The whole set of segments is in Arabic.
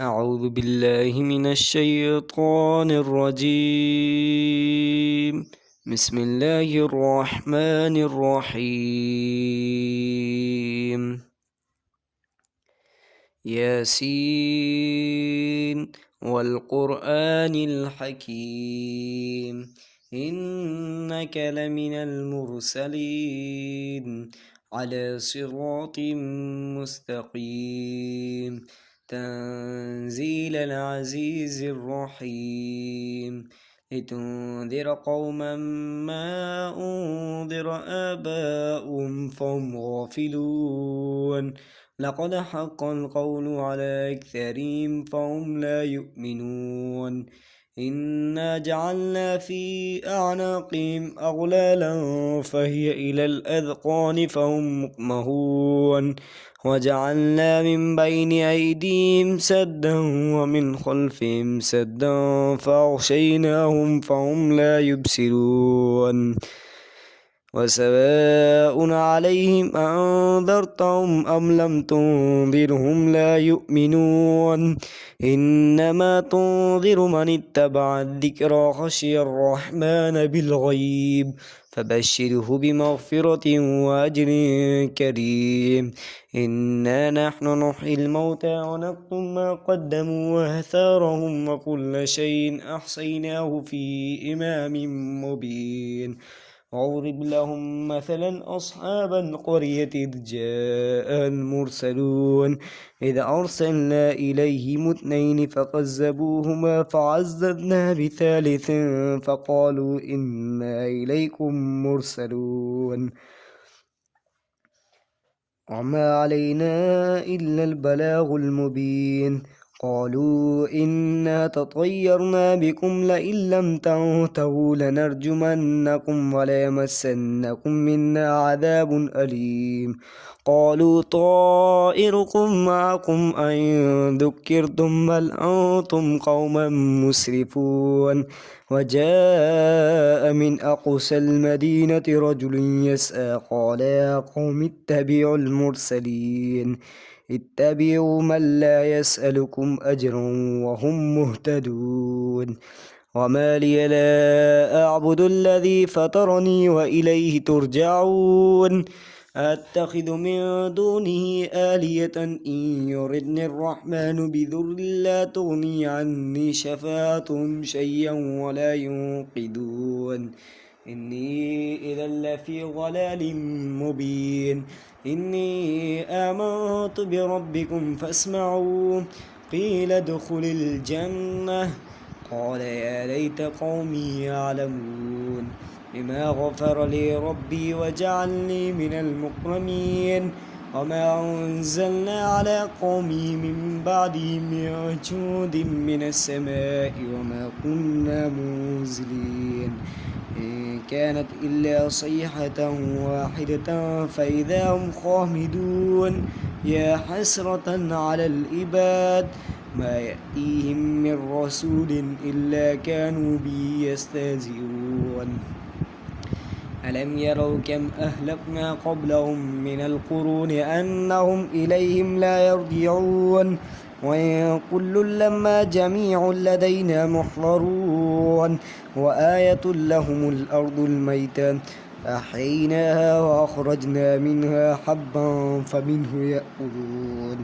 أعوذ بالله من الشيطان الرجيم. بسم الله الرحمن الرحيم. ياسين والقرآن الحكيم إنك لمن المرسلين على صراط مستقيم تنزيل العزيز الرحيم لتنذر قوما ما أنذر آباؤهم فهم غافلون لقد حق القول على أكثرهم فهم لا يؤمنون إنا جعلنا في أعناقهم أغلالا فهي إلى الأذقان فهم مقمهون وجعلنا من بين أيديهم سدا ومن خلفهم سدا فأغشيناهم فهم لا يبصرون وسواء عليهم أنذرتهم أم لم تنذرهم لا يؤمنون إنما تنذر من اتبع الذكر خشي الرحمن بالغيب فبشره بمغفرة وأجر كريم إنا نحن نحيي الموتى ونكتب ما قدموا وآثارهم وكل شيء أحصيناه في إمام مبين واضرب لهم مثلا أصحاب القرية إذ جاء المرسلون إذ أرسلنا إليهم اثنين فكذبوهما فعززنا بثالث فقالوا إنا إليكم مرسلون وما علينا إلا البلاغ المبين قالوا إنا تطيرنا بكم لئن لم تنتهوا لنرجمنكم وليمسنكم منا عذاب أليم قالوا طائركم معكم أئن ذكرتم بل أنتم قوما مسرفون وجاء من أقصى المدينة رجل يسعى قال يا قوم اتبعوا المرسلين اتبعوا من لا يسألكم أجرا وهم مهتدون وما لي لا أعبد الذي فطرني وإليه ترجعون أتخذ من دونه آلية إن يردني الرحمن بذر لا تغني عني شفاعتهم شيئا ولا ينقذون إني إذا لفي ضلال مبين إني آمنت بربكم فاسمعوا قيل ادخل الجنة قال يا ليت قومي يعلمون بما غفر لي ربي وجعلني من المكرمين وما أنزلنا على قومي من بعدي من جود من السماء وما كنا منزلين إن كانت إلا صيحة واحدة فإذا هم خامدون يا حسرة على العباد ما يأتيهم من رسول إلا كانوا به يستهزئون ألم يروا كم أهلكنا قبلهم من القرون أنهم إليهم لا يرجعون وإن كل لما جميع لدينا محضرون وآية لهم الأرض الميتة أحييناها وأخرجنا منها حبا فمنه يأكلون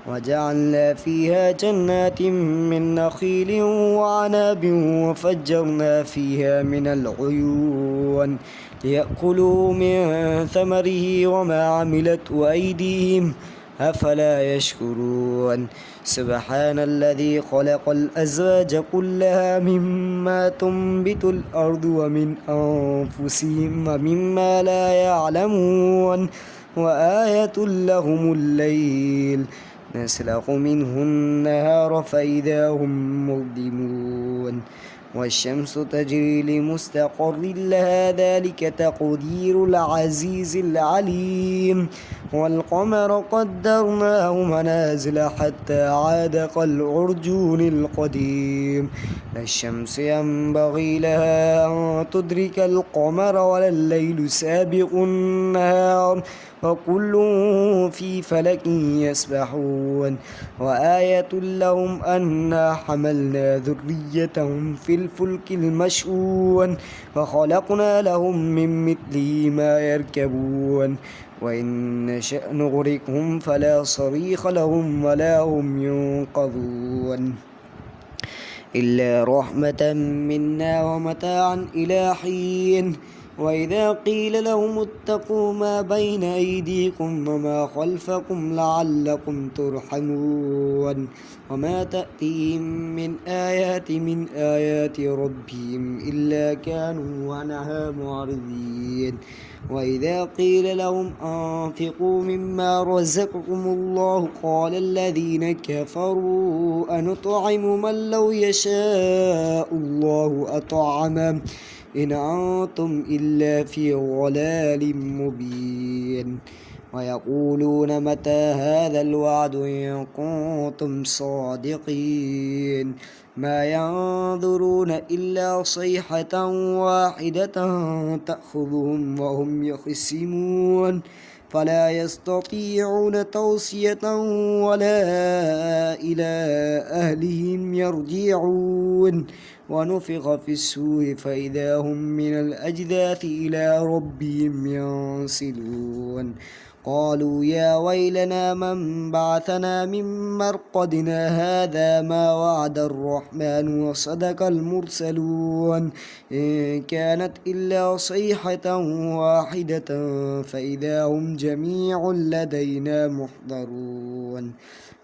وجعلنا فيها جنات من نخيل وعناب وفجرنا فيها من العيون ليأكلوا من ثمره وما عملته أيديهم أفلا يشكرون سبحان الذي خلق الأزواج كلها مما تنبت الأرض ومن أنفسهم ومما لا يعلمون وآية لهم الليل نسلخ منه النهار فإذا هم مظلمون والشمس تجري لمستقر لها ذلك تقدير العزيز العليم والقمر قدرناه منازل حتى عاد كالعرجون القديم لا الشمس ينبغي لها أن تدرك القمر ولا الليل سابق النهار وكل في فلك يسبحون وآية لهم أنا حملنا ذريتهم في الفلك المشحون وخلقنا لهم من مثله ما يركبون وإن نشأ نغرقهم فلا صريخ لهم ولا هم ينقذون إلا رحمة منا ومتاعا إلى حين وإذا قيل لهم اتقوا ما بين أيديكم وما خلفكم لعلكم ترحمون وما تأتيهم من آيات ربهم إلا كانوا عنها معرضين وإذا قيل لهم أنفقوا مما رزقكم الله قال الذين كفروا أنطعم من لو يشاء الله أطعمه إن أنتم إلا في ضلال مبين ويقولون متى هذا الوعد إن كنتم صادقين ما ينظرون إلا صيحة واحدة تأخذهم وهم يخصمون فلا يستطيعون توصية ولا إلى أهلهم يرجعون ونفخ في السور فإذا هم من الأجداث إلى ربهم ينسلون قالوا يا ويلنا من بعثنا من مرقدنا هذا ما وعد الرحمن وصدق المرسلون إن كانت إلا صيحة واحدة فإذا هم جميع لدينا محضرون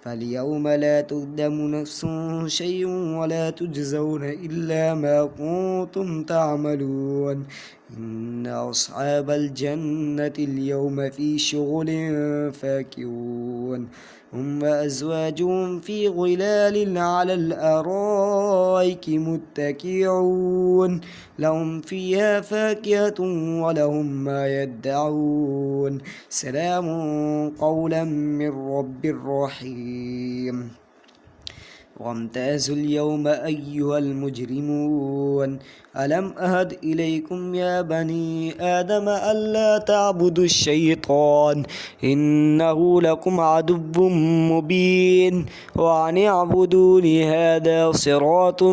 فاليوم لا تظلم نفس شيء ولا تجزون إلا ما كنتم تعملون إن أصحاب الجنة اليوم في شغل فاكهون هم وأزواجهم في ظلال على الأرائك متكئون لهم فيها فاكهة ولهم ما يدعون سلام قولا من رب رحيم وامتازوا اليوم أيها المجرمون ألم أهد إليكم يا بني آدم ألا تعبدوا الشيطان إنه لكم عدو مبين وأن اعبدوني هذا صراط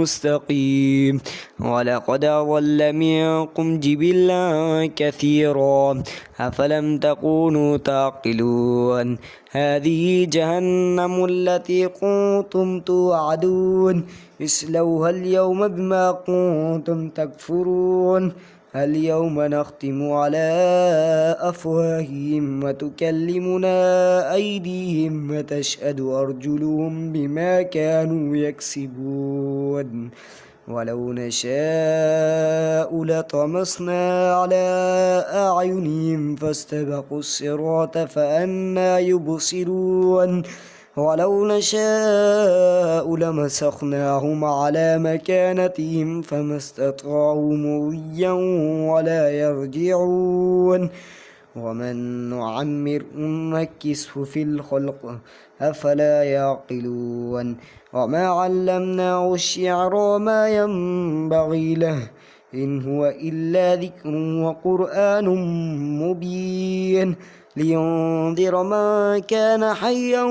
مستقيم ولقد أضل منكم جبلا كثيرا أفلم تكونوا تعقلون هذه جهنم التي كنتم توعدون اصلوها اليوم بما كنتم تكفرون اليوم نختم على أفواههم وتكلمنا أيديهم وتشهد أرجلهم بما كانوا يكسبون ولو نشاء لطمسنا على أعينهم فاستبقوا الصراط فأنى يبصرون ولو نشاء لمسخناهم على مكانتهم فما استطاعوا مضيا ولا يرجعون ومن نعمر نكسه في الخلق أفلا يعقلون وما علمناه الشعر وما ينبغي له إن هو إلا ذكر وقرآن مبين لينذر من كان حيا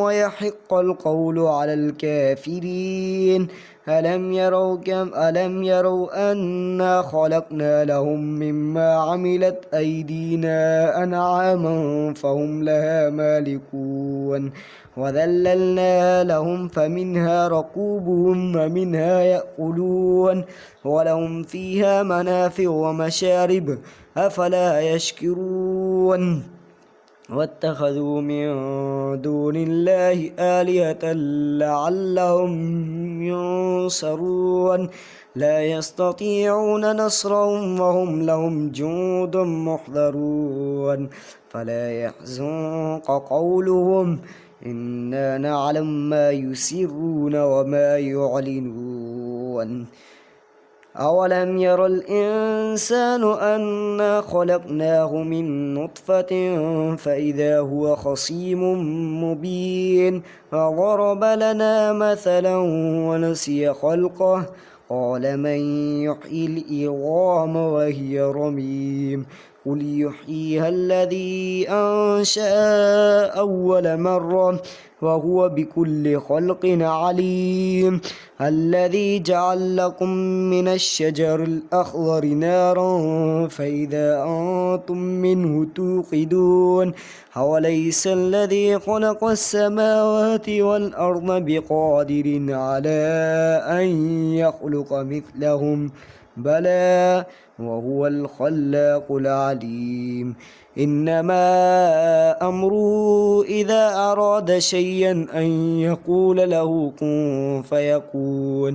ويحق القول على الكافرين ألم يروا أنا خلقنا لهم مما عملت أيدينا أنعاما فهم لها مالكون وذللنا لهم فمنها ركوبهم ومنها يأكلون ولهم فيها منافع ومشارب أفلا يشكرون واتخذوا من دون الله آلهة لعلهم ينصرون لا يستطيعون نصرهم وهم لهم جند محضرون فلا يحزنك قولهم إنا نعلم ما يسرون وما يعلنون أولم ير الإنسان أنا خلقناه من نطفة فإذا هو خصيم مبين وضرب لنا مثلا ونسي خلقه قال من يحيي العظام وهي رميم قل يحييها الذي أنشأ أول مرة وهو بكل خلق عليم الذي جعل لكم من الشجر الأخضر نارا فإذا أنتم منه توقدون أوليس الذي خلق السماوات والأرض بقادر على أن يخلق مثلهم بلى وهو الخلاق العليم إنما أمره إذا أراد شيئا أن يقول له كن فيكون